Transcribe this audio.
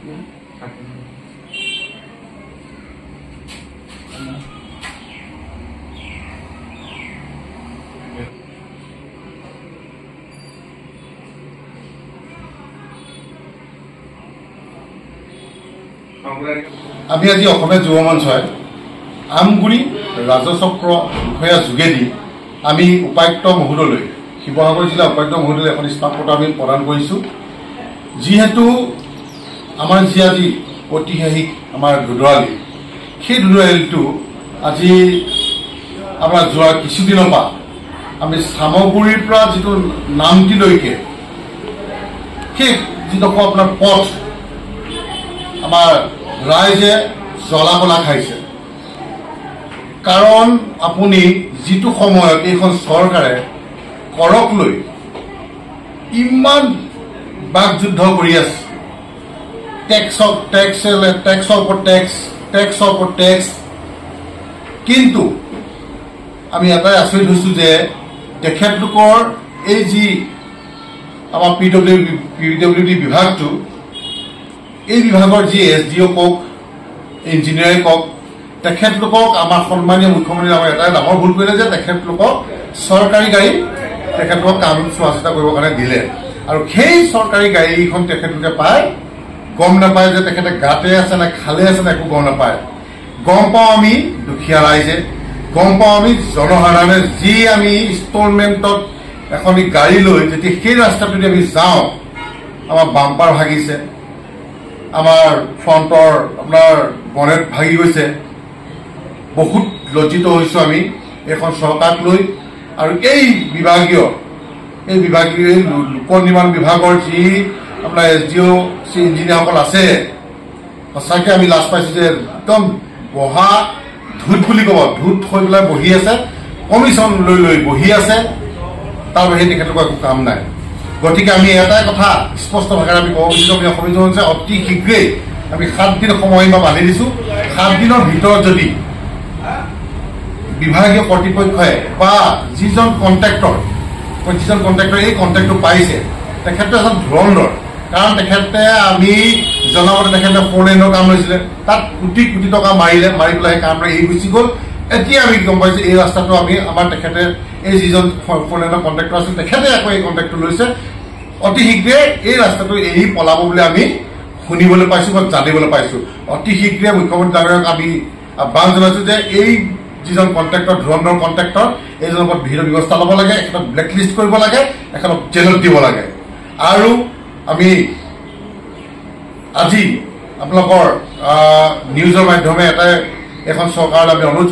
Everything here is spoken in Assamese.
আমি আজি অসমীয়া যুৱ মঞ্চই আমগুৰি ৰাজচক্ৰ বিষয়া যোগেদি আমি উপায়ুক্ত মহোদয়লৈ শিৱসাগৰ জিলা উপায়ুক্ত মহোদয়লৈ এখন স্মাৰকপত্ৰ আমি প্ৰদান কৰিছোঁ। যিহেতু আমাৰ যি আজি ঐতিহাসিক আমাৰ দুধৰালি, সেই দুধৰালিটো আজি আমাৰ যোৱা কিছুদিনৰ পৰা আমি চামগুৰিৰ পৰা যিটো নামটিলৈকে সেই যিডোখৰ আপোনাৰ পথ আমাৰ ৰাইজে জ্বলা-কলা খাইছে। কাৰণ আপুনি যিটো সময়ত এইখন চৰকাৰে কৰক লৈ ইমান বাকযুদ্ধ কৰি আছে, টেক্সৰ ওপৰত টেক্স, কিন্তু আমি এটাই আচৰিত হৈছোঁ যে তেখেতলোকৰ এই যি আমাৰ PWD বিভাগটো, এই বিভাগৰ যি SDO কওক, ইঞ্জিনিয়াৰে কওক, তেখেতলোকক আমাৰ সন্মানীয় মুখ্যমন্ত্ৰী আমাৰ এটাই ডাঙৰ ভুল কৰিলে যে তেখেতলোকক চৰকাৰী গাড়ী তেখেতলোকক কাম চোৱা চিতা কৰিবৰ কাৰণে দিলে। আৰু সেই চৰকাৰী গাড়ীখন তেখেতলোকে পায়, গম নাপায় যে তেখেতে গাতে আছে নে খালে আছে নে একো গম নাপায়। গম পাওঁ আমি দুখীয়া ৰাইজে, গম পাওঁ আমি জনসাধাৰণে, যি আমি ইনষ্টলমেণ্টত এখন গাড়ী লৈ যেতিয়া সেই ৰাস্তাটোদি আমি যাওঁ, আমাৰ বাম্পাৰ ভাগিছে, আমাৰ ফ্ৰণ্টৰ আপোনাৰ বনেট ভাগি গৈছে। বহুত লজ্জিত হৈছোঁ আমি এইখন চৰকাৰক লৈ। আৰু এই বিভাগীয় লোক নিৰ্মাণ বিভাগৰ যি আপোনাৰ SDO ইঞ্জিনিয়াৰসকল আছে, সঁচাকৈ আমি লাজ পাইছোঁ যে একদম বহা ধূত বুলি ক'ব, ধূত হৈ পেলাই বহি আছে, কমিশ্যন লৈ বহি আছে, তাৰ বাহিৰে তেখেতলোকৰ একো কাম নাই। গতিকে আমি এটাই কথা স্পষ্ট ভাষাৰে আমি ক'ব বিচাৰিছোঁ, আমি অসমীয়া যে অতি শীঘ্ৰেই আমি 7 দিন সময়সীমা বান্ধি দিছোঁ। 7 দিনৰ ভিতৰত যদি বিভাগীয় কৰ্তৃপক্ষই বা যিজন কণ্ট্ৰেক্টৰ এই কণ্ট্ৰেক্টটো পাইছে, তেখেতে এজন ধুৰন্ধৰ। কাৰণ তেখেতে আমি জনামতে তেখেতে 4 লেনৰ কাম লৈছিলে, তাত কোটি কোটি টকা মাৰি পেলাই সেই কামটো এৰি গুচি গ'ল। এতিয়া আমি গম পাইছোঁ এই ৰাস্তাটো আমাৰ তেখেতে এই যিজন 4 লেনৰ কণ্ট্ৰেক্টৰ আছিল, তেখেতে আকৌ এই কণ্ট্ৰেক্টটো লৈছে। অতি শীঘ্ৰে এই ৰাস্তাটো এৰি পলাব বুলি আমি শুনিবলৈ পাইছোঁ বা জানিবলৈ পাইছোঁ। অতি শীঘ্ৰে মুখ্যমন্ত্ৰী ডাঙৰীয়াক আমি আহ্বান জনাইছোঁ যে এই যিজন কণ্ট্ৰেক্টৰ, ধুৰন্ধৰ কণ্ট্ৰেক্টৰ, এইজনৰ ওপৰত বিহিত ব্যৱস্থা ল'ব লাগে, এখেতক ব্লেকলিষ্ট কৰিব লাগে, এখেতক জেলত দিব লাগে। আৰু আমি আজি আপোনালোকৰ নিউজৰ মাধ্যমে এখন চৰকাৰলৈ আমি অনুৰোধ